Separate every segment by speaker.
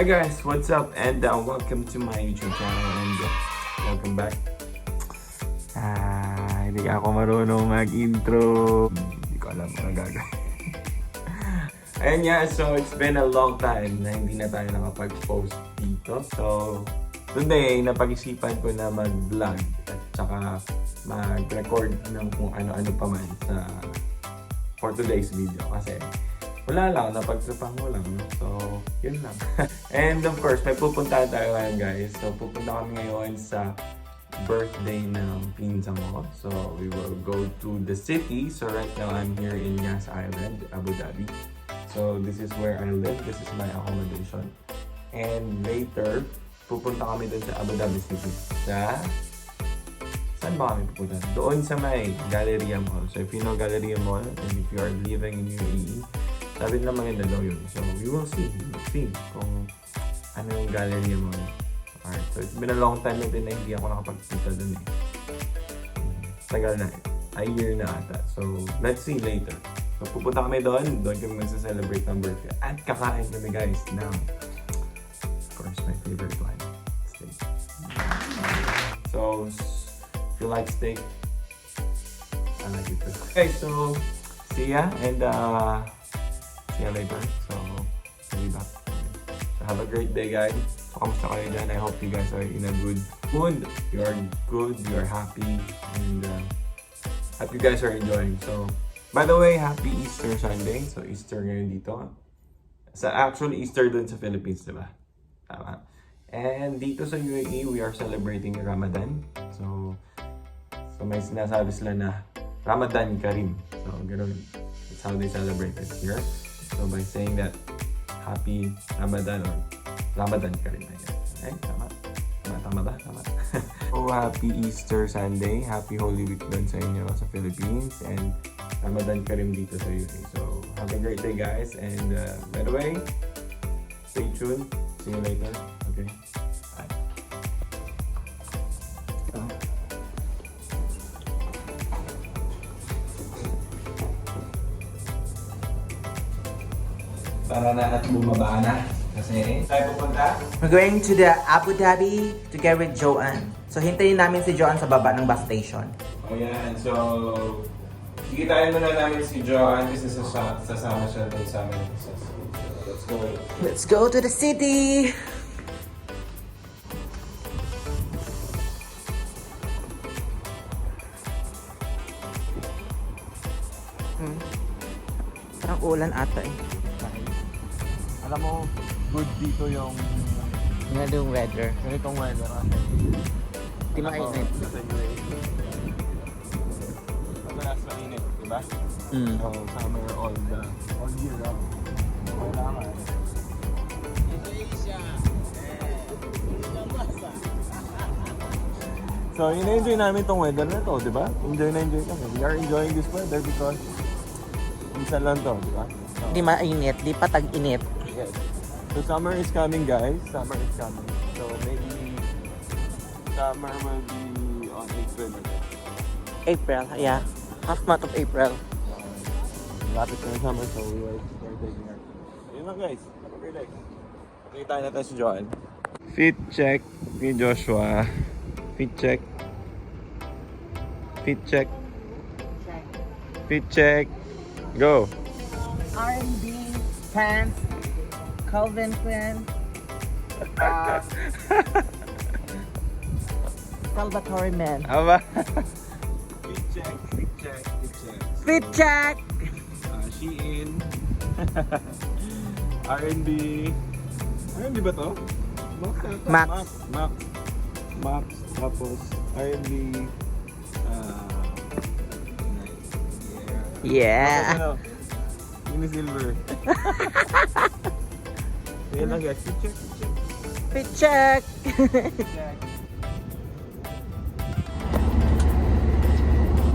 Speaker 1: Hi guys, what's up? And welcome to my YouTube channel and welcome back. Hindi ako marunong mag-intro. Hindi ko alam kung gagawin. Ayun nga, so it's been a long time na hindi na tayo nakapag-post dito. So, today, napag-isipan ko na mag-vlog at saka mag-record ng kung ano-ano pa man for today's video. Kasi wala lang, napagtripan ko lang. So, yun lang. And of course, may pupuntahan tayo ngayon guys. So, pupunta kami ngayon sa birthday ng pinsan ko. So, we will go to the city. So, right now, I'm here in Yas Island, Abu Dhabi. So, this is where I live. This is my accommodation. And later, pupunta kami dun sa Abu Dhabi City. Saan ba kami pupunta? Doon sa may Galleria Mall. So, if you know Galleria Mall, and if you are living in UAE, sabi nila maganda daw yun. So, we will see. Kung ano yung Galleria Mall. Alright, so it's been a long time na din na hindi ako nakapagpunta dun eh. Tagal na eh. A year na ata. So, let's see later. So, pupunta kami doon. Doon kami magsa-celebrate ng birthday. At kakain kami guys ng, of course, my favorite one. Steak. So, if you like steak, I like it too. Okay, so, see ya. And, see ya later. So, see you back. So, have a great day guys. So, kamusta kayo dyan? I hope you guys are in a good mood. You are good, you are happy, and hope you guys are enjoying. So, by the way, happy Easter Sunday. So, Easter ngayon dito. Actually, Easter dun sa Philippines, diba? Tama. And dito sa UAE, we are celebrating Ramadan. So may sinasabi sila na Ramadan Karim. So, ganoon. That's how they celebrate it here. So, by saying that, Happy Ramadan or Ramadan Karim, I guess. Okay? Tama ba? Tama. So, happy Easter Sunday. Happy Holy Week dun sa inyo sa Philippines. And Ramadan Karim dito sa UAE. So, have a great day guys. And by the way, stay tuned. See you later. Okay? Bye. Para na at bumaba na. Kasi tayo pupunta.
Speaker 2: We're going to the Abu Dhabi to get with Joanne. So, hintayin namin si Joanne sa baba ng bus station.
Speaker 1: O yan. So, kikitain muna namin si Joanne kasi sasama siya doon sa amin. So, let's go.
Speaker 2: Let's go to the city! Parang ulan ata eh.
Speaker 1: Alam mo, good dito yung
Speaker 2: Ganitong weather.
Speaker 1: ganitong weather.
Speaker 2: Di mainit.
Speaker 1: Madalas mainit, diba?
Speaker 2: Mm.
Speaker 1: So, summer all year round. Kailangan. So, ina-enjoy namin tong weather na to, di ba? Enjoy kami. We are enjoying this weather because minsan lang to, di ba? So,
Speaker 2: Di mainit, di pa tag-init.
Speaker 1: yes. So, summer is coming, guys. Summer is coming. So, maybe summer will be on April.
Speaker 2: April, yeah. Half month of April.
Speaker 1: Lapit na yung summer, so we are taking our time. Ayun lang, guys. Have a great day. Pakita natin si Joanne. Fit check ni Joshua. Fit check. Fit check. Fit check. Go.
Speaker 2: R&B, pants, Calvin Klein, Salvatore Men.
Speaker 1: Aba. Fit check. Fit check. Fit check.
Speaker 2: Fit check!
Speaker 1: Shein. R&B. R&B ba to?
Speaker 2: Max.
Speaker 1: Max. Tapos R&B.
Speaker 2: Yeah.
Speaker 1: Ano? Ini silver. Ayan lang guys. Fit check.
Speaker 2: Fit check!
Speaker 1: Check.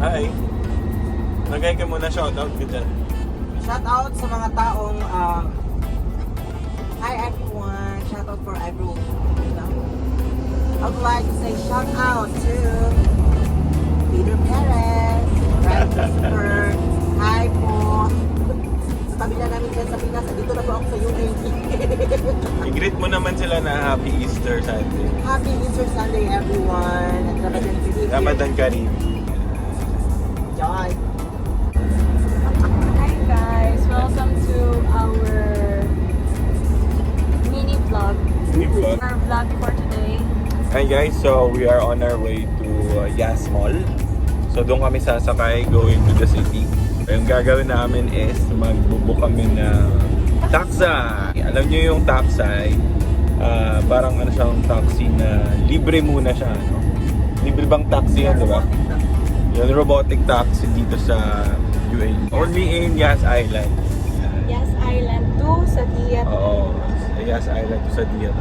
Speaker 1: Hi. Nagay ka muna shoutout ka dyan.
Speaker 2: Shout out sa mga taong hi everyone. Shout out for everyone. I would like to say shout out to Peter Perez, Frank Christopher, hi po. pamilya namin dyan sa Pinas. Dito na po ako sa UAE.
Speaker 1: I-greet mo naman sila na Happy Easter Sunday.
Speaker 2: Happy Easter Sunday, everyone. And Ramadan Kareem.
Speaker 1: Ramadan Kareem.
Speaker 2: Joy.
Speaker 3: Hi guys, welcome to our mini vlog. Our vlog for today.
Speaker 1: Hi guys, so we are on our way to Yas Mall. So doon kami sasakay going to the city. So, yung gagawin namin is magbubook kami ng taxi. Alam nyo yung taxi, parang ano siyang taxi na libre muna siya. No? Libre bang taxi yan, di ba? Yung robotic taxi dito sa UAE. Only in Yas Island.
Speaker 3: Yas Island to Sadia.
Speaker 1: Oo, sa Yas Island to Sadia.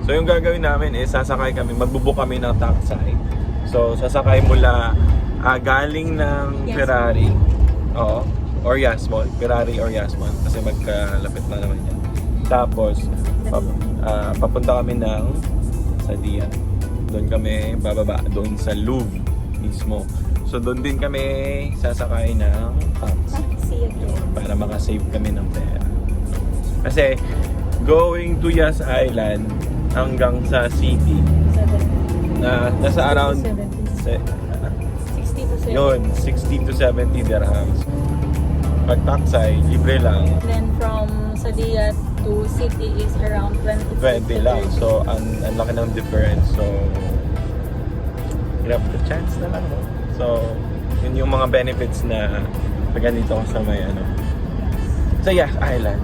Speaker 1: So yung gagawin namin is sasakay kami, magbubook kami ng taxi. So sasakay mula galing ng
Speaker 3: Yas
Speaker 1: Ferrari. Oo, or Yas Mall. Ferrari or Yas Mall kasi magkalapit na naman yan. Tapos papunta kami ng Sadia. Doon kami bababa doon sa Louvre mismo. So doon din kami sasakay ng taxi.
Speaker 3: See you again.
Speaker 1: Para makasave kami ng pera. Kasi going to Yas Island hanggang sa city nasa around
Speaker 3: 60 to 70.
Speaker 1: yun 60 to 70 dirhams. Pag taxi libre lang,
Speaker 3: Then from Sadia to city is around
Speaker 1: 20 lang. So ang laki ng difference. So grab the chance na lang, no? So yun yung mga benefits na pag nandito ko sa may sa Yas Island.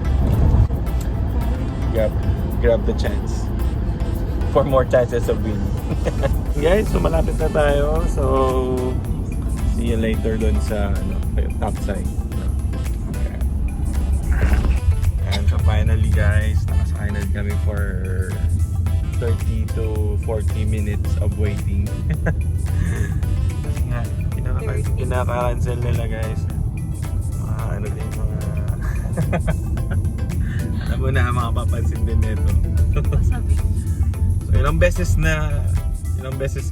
Speaker 1: Grab the chance for more chances of winning. Guys, so malapit na tayo. So see you later dun sa topside. And so finally guys, nakasakay na kami for 30 to 40 minutes of waiting. Kasi nga, kinaka-cancel nila guys. Ano din mga alam mo na, makapapansin din nito.
Speaker 3: Sabi.
Speaker 1: So ilang beses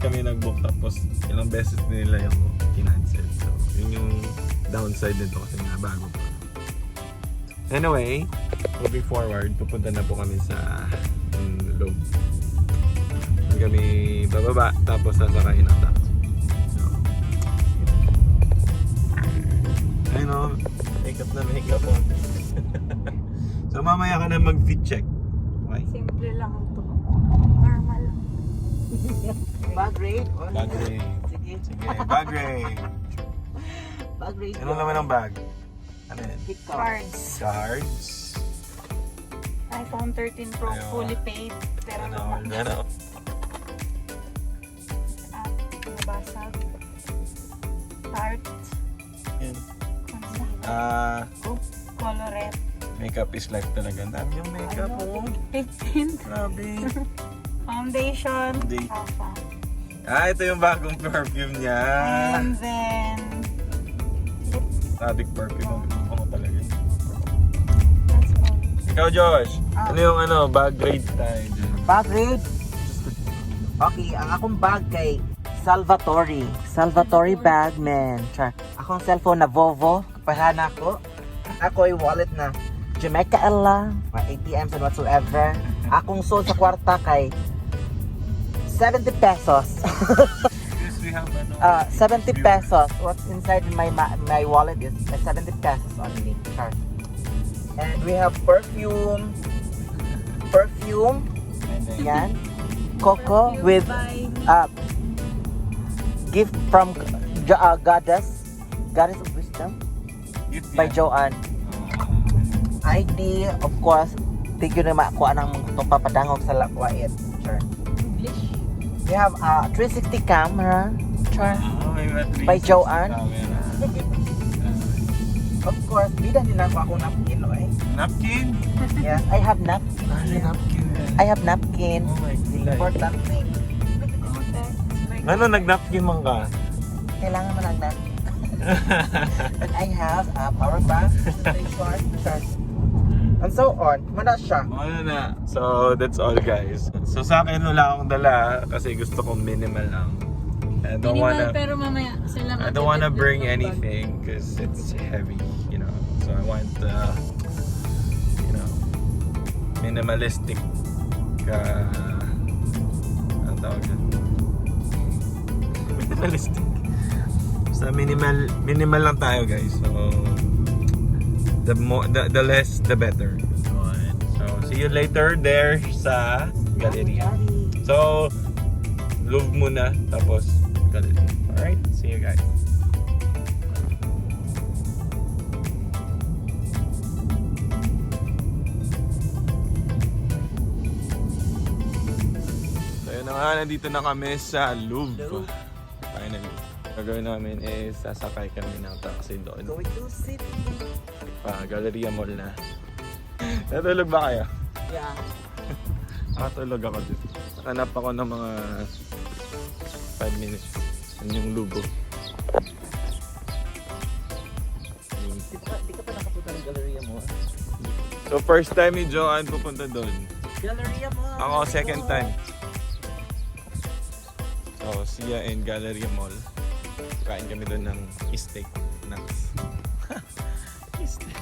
Speaker 1: kami nag-book tapos ilang beses nila yung kinancel. So yun yung downside nito kasi nga bago pa. Anyway, moving forward, pupunta na po kami sa loob. Doon kami bababa tapos sasakay ng taxi. So, ayun o, makeup na makeup o. So mamaya ka na mag-fit check. Okay?
Speaker 3: Simple lang ito. Normal lang.
Speaker 2: Bag raid?
Speaker 1: Bag raid.
Speaker 2: Sige.
Speaker 1: Sige, bag raid.
Speaker 2: Bag raid.
Speaker 1: Ano naman ang bag? Ano yan?
Speaker 2: Gift
Speaker 3: Cards.
Speaker 1: Cards.
Speaker 3: iPhone 13 Pro
Speaker 1: Ayun.
Speaker 3: fully paid. Pero
Speaker 1: Ano?
Speaker 3: nabasag. Tart.
Speaker 1: Yan.
Speaker 3: Concealer. Colorette.
Speaker 1: Makeup is life talaga. Ang dami yung makeup oh.
Speaker 3: 15.
Speaker 1: Grabe.
Speaker 3: Foundation.
Speaker 1: Foundation.
Speaker 3: Apa.
Speaker 1: Ito yung bagong perfume niya.
Speaker 3: And then
Speaker 1: Static perfume. Ang bango talaga.
Speaker 3: that's all.
Speaker 1: Ikaw Josh, ano yung bag raid tayo dyan?
Speaker 2: Bag raid? Okay, ang akong bag kay Salvatore. Salvatore bag, man. Char. Akong cellphone na Vovo. Kapahan ako. Ako ay wallet na Jamaica Ella. Mga ATMs and whatsoever. Akong sold sa kwarta kay 70 pesos.
Speaker 1: Yes, we have
Speaker 2: 70 pesos. What's inside my wallet is 70 pesos only. Char. And we have perfume. Yan. Coco with gift from Goddess of Wisdom by Joanne. ID, of course, tigyo na makuha ng itong papadangog sa lakwait. Sure.
Speaker 3: English.
Speaker 2: We have a 360 camera. Sure. By Joanne. Of course, bida din ako napkin, okay?
Speaker 1: Napkin?
Speaker 2: Yes, I have napkin.
Speaker 1: Napkin.
Speaker 2: I have napkin.
Speaker 1: Oh my God.
Speaker 2: Important thing.
Speaker 1: Ano, nag-napkin man ka?
Speaker 2: Kailangan mo lang napkin. And I have a power bank, short, and so on. Mana siya.
Speaker 1: Ano na. So, that's all guys. So, sa akin wala akong dala kasi gusto kong minimal lang. I don't wanna,
Speaker 3: pero mamaya sila
Speaker 1: I don't wanna bring anything because it's heavy, you know. So, I want minimalistic ang tawag yan? Minimalistic. Sa minimal lang tayo guys. So the less the better. So see you later there sa Galleria. So Louvre muna tapos Galleria. Alright, see you guys. So yun na nga, nandito na kami sa Louvre. Finally. Gagawin namin is sasakay kami ng taxi doon.
Speaker 2: Going to city.
Speaker 1: Galleria Mall na. Natulog ba kayo?
Speaker 2: Yeah.
Speaker 1: Nakatulog ako dito. Hanap ako ng mga 5 minutes. Yan yung Lugo.
Speaker 2: Di ka pa nakapunta ng Galleria mo?
Speaker 1: So first time ni Joanne pupunta doon.
Speaker 2: Galleria mo!
Speaker 1: Ako second time. So siya in Galleria Mall. Kain kami doon ng steak nuts. Steak.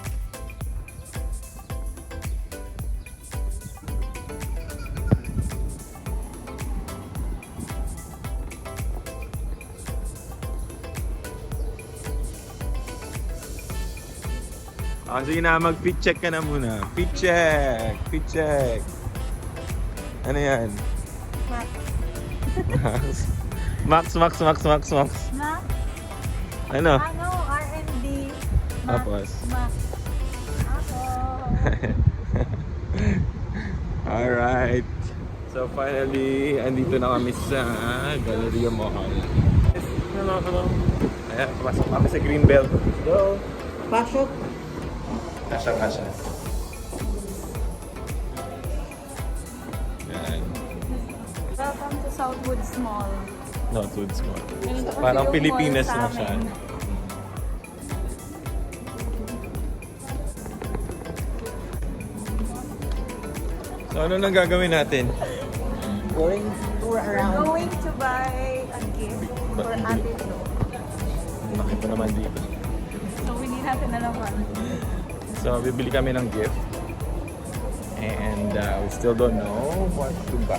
Speaker 1: Sige na, mag-fit check ka na muna. Fit check! Fit check! Ano yan? Max. Max.
Speaker 3: Na?
Speaker 1: Ano?
Speaker 3: Ano? R&D.
Speaker 1: Tapos?
Speaker 3: Max. Ako.
Speaker 1: Alright. So finally, andito na kami sa Galleria Mall. Hello. Ayan, pumasok kami sa Greenbelt.
Speaker 2: Go! Pasok!
Speaker 1: Kasha. Yan.
Speaker 3: Welcome to Southwoods Mall.
Speaker 1: Northwoods Mall.
Speaker 3: Ganito kasi
Speaker 1: Parang
Speaker 3: yung
Speaker 1: Pilipinas
Speaker 3: mall
Speaker 1: na
Speaker 3: sa
Speaker 1: siya.
Speaker 3: amin.
Speaker 1: So ano nang gagawin natin?
Speaker 2: Going tour
Speaker 3: We're
Speaker 2: around.
Speaker 3: going to buy a gift for Ate Flo.
Speaker 1: Laki pa naman dito.
Speaker 3: So, hindi natin alaman.
Speaker 1: So bibili kami ng gift. And we still don't know what to buy.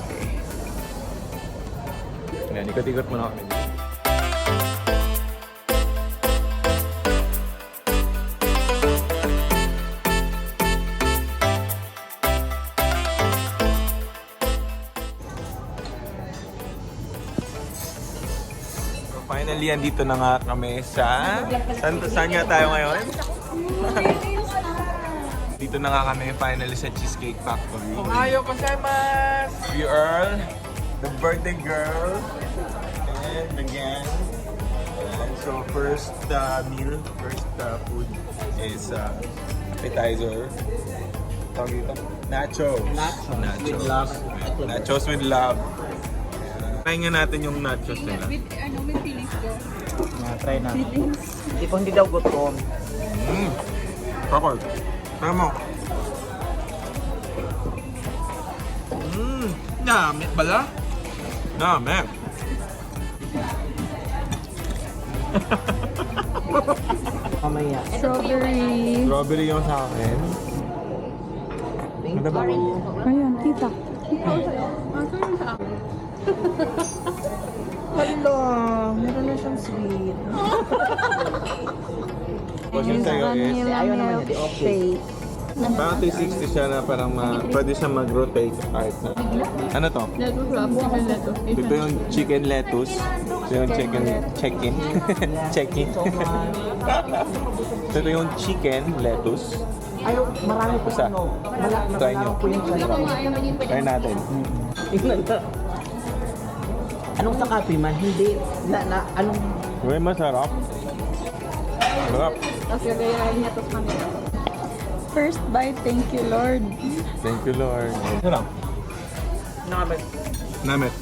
Speaker 1: Yan, ikot-ikot muna kami dito. So finally, andito na nga kami sa... Saan nga tayo ngayon? Dito na nga kami finally sa Cheesecake Factory.
Speaker 2: Ohayo gozaimasu!
Speaker 1: You Earl, the birthday girl, and the gang. And so first meal, first food is appetizer. Tawag dito? Nachos.
Speaker 2: With love.
Speaker 1: Nachos with love. Try nga natin yung nachos nila.
Speaker 3: With feelings ko.
Speaker 2: Try na. Hindi daw gutom.
Speaker 1: Kakol. Try mo. Namit bala? Namit.
Speaker 2: Mamaya.
Speaker 3: Strawberry.
Speaker 1: Strawberry yung sa akin.
Speaker 2: Thank
Speaker 1: Ano ba?
Speaker 3: Ayan, kita.
Speaker 2: Hello! Meron na siyang sweet.
Speaker 1: Tapos yung sa'yo is,
Speaker 2: Ayaw naman niya, di okay.
Speaker 1: parang 360 siya na parang pwede siya mag-rotate kahit na. Ano to?
Speaker 3: Lettuce wrap, chicken lettuce.
Speaker 1: Ito yung chicken lettuce. Ito yung chicken. Check-in. Ito yung chicken lettuce.
Speaker 2: Ayaw, marami po
Speaker 1: Basta.
Speaker 2: ano.
Speaker 1: Try nyo.
Speaker 2: Po yung
Speaker 1: Try natin.
Speaker 2: Tingnan na. Anong sa kape man? Hindi. Anong...
Speaker 1: Uy, masarap. Masarap.
Speaker 3: Tapos gagayahin niya ito kanila. First bite, thank you Lord.
Speaker 1: Thank you, Lord. Masarap.
Speaker 2: Nakabit.
Speaker 1: Namit.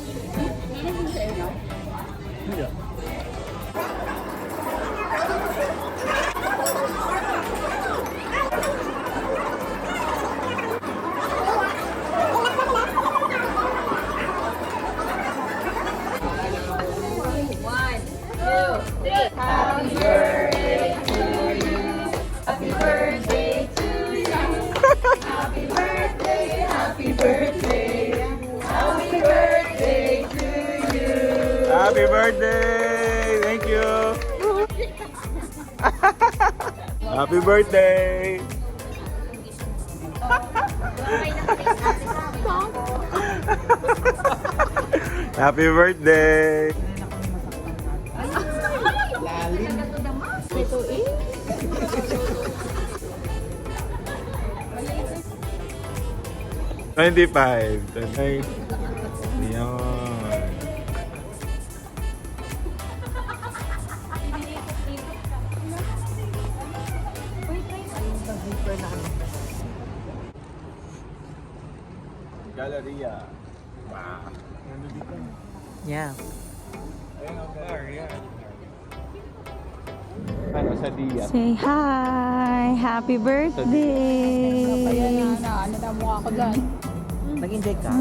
Speaker 3: Happy birthday to you. Happy birthday,
Speaker 1: Happy birthday! Thank you! Happy birthday! Happy birthday! $25. Yan. Galleria. Wow.
Speaker 2: Yeah.
Speaker 1: Ayun ang area. Ano sa Dia?
Speaker 3: Say hi! Happy birthday!
Speaker 4: Ayan na, ano na mukha ko dyan.
Speaker 2: Nag-enjoy ka?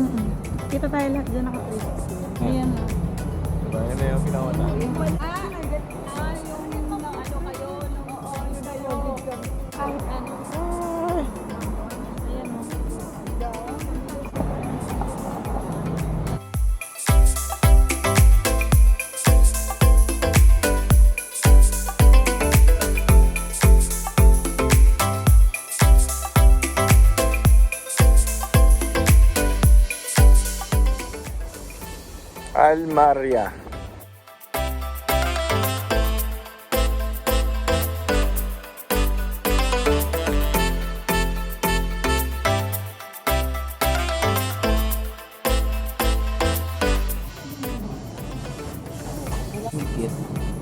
Speaker 3: Kita tayo lahat dyan naka-360.
Speaker 4: Ayan na.
Speaker 1: Diba? Yan na yung ginawa natin.
Speaker 4: Yung ano kayo, yun na yung kahit ano. Ayan o.
Speaker 1: Almaria.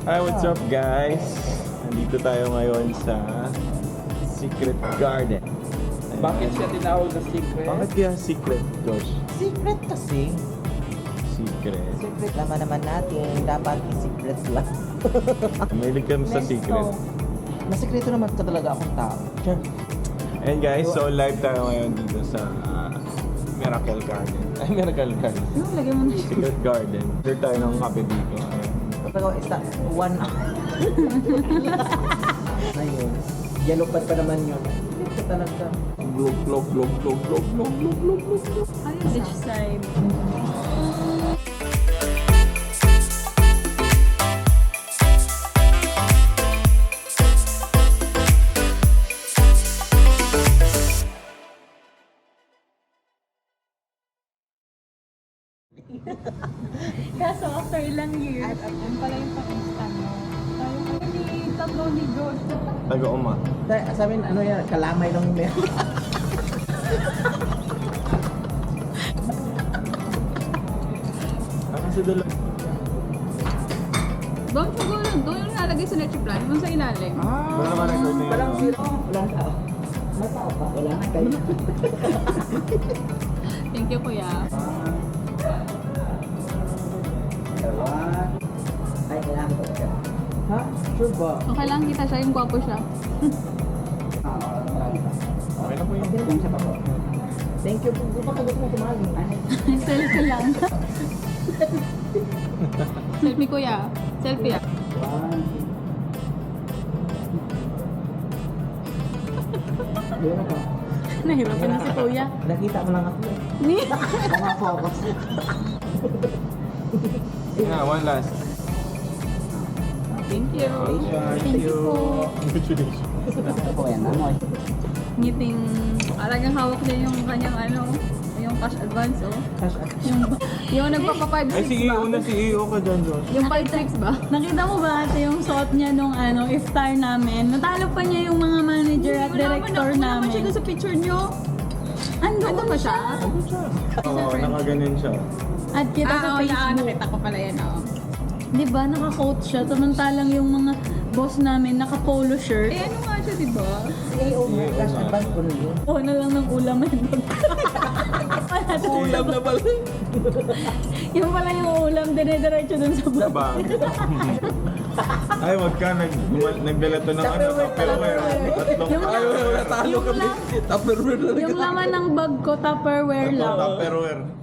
Speaker 1: Hi, what's up guys? Nandito tayo ngayon sa Secret Garden. Ayan.
Speaker 5: Bakit siya tinawag na secret?
Speaker 1: Bakit kaya secret, Josh?
Speaker 2: Secret kasi.
Speaker 1: Secret.
Speaker 2: Secret naman natin. Dapat i-secret lang.
Speaker 1: Mahilig kami sa secret.
Speaker 2: Masikreto naman ka talaga akong tao. Sure.
Speaker 1: And guys, so live tayo ngayon dito sa Miracle Garden. Ay, Miracle Garden.
Speaker 3: Lagyan mo na siya.
Speaker 1: Secret Garden. Here tayo ng kape dito. Ayan.
Speaker 2: Talaga, isa, 1 hour. Ayun. Yellow pad pa naman yun. Ito talaga.
Speaker 1: Glog, glog, glog, glog, glog, glog, glog, glog, glog.
Speaker 3: Beach side. Kaso after ilang years,
Speaker 4: Yan pala yung pakista mo. Tayo ni tatlo ni Josh.
Speaker 1: Taga-uma.
Speaker 2: Sa amin, ano yan, kalamay lang yung meron.
Speaker 1: Kasi doon
Speaker 4: Doon siguro, doon yung nalagay sa leche plan, yung sa ilalim.
Speaker 1: Wala naman record na yun.
Speaker 2: Walang zero. Walang tao. May tao pa. Wala na kayo.
Speaker 4: Thank you, kuya.
Speaker 2: Ay, kailangan ko siya. Ha? Sure ba?
Speaker 4: Kung kailangan kita siya, yung gwapo siya.
Speaker 1: Okay na po yun.
Speaker 2: Thank you. Di ba kagot mo tumali?
Speaker 4: Selfie lang. Selfie, kuya. Selfie ah.
Speaker 3: nahirapan na si kuya.
Speaker 2: Nakita mo lang ako eh. Mga focus.
Speaker 1: Yeah, one last.
Speaker 4: Thank you.
Speaker 3: Thank you po.
Speaker 2: Ako yan, amoy.
Speaker 4: Ngiting, talagang hawak niya yung kanyang ano, yung cash advance, oh.
Speaker 2: Cash
Speaker 4: Yung nagpapa 5-6
Speaker 1: Ay, si
Speaker 4: ba?
Speaker 1: EO na si EO ka dyan, Josh.
Speaker 4: Yung 5-6 ba?
Speaker 3: Nakita mo ba ate yung suot niya nung ano, iftar namin? Natalo pa niya yung mga manager at director namin.
Speaker 4: siya doon sa picture niyo.
Speaker 3: Ando
Speaker 4: Ano ba siya?
Speaker 1: Oo, nakaganon siya.
Speaker 3: At kita sa Facebook.
Speaker 4: nakita ko pala yan, oh.
Speaker 3: Di ba, naka-coat siya. Samantalang yung mga boss namin, naka-polo shirt.
Speaker 4: Eh, ano nga siya, di ba?
Speaker 2: AO nga, cash advance ko na yun.
Speaker 3: Oo na lang ng ulam na yun.
Speaker 5: Ulam na pala.
Speaker 3: Yung pala yung ulam, dire-diretso dun sa
Speaker 1: Sa
Speaker 3: bag.
Speaker 1: bag. Ay, wag ka. Nagdala to ng ano, Tupperware. Tatlong
Speaker 3: Yung,
Speaker 5: Ay, wala talo kami. Tupperware na
Speaker 3: yung laman ng bag ko, Tupperware lang.
Speaker 1: Tupperware.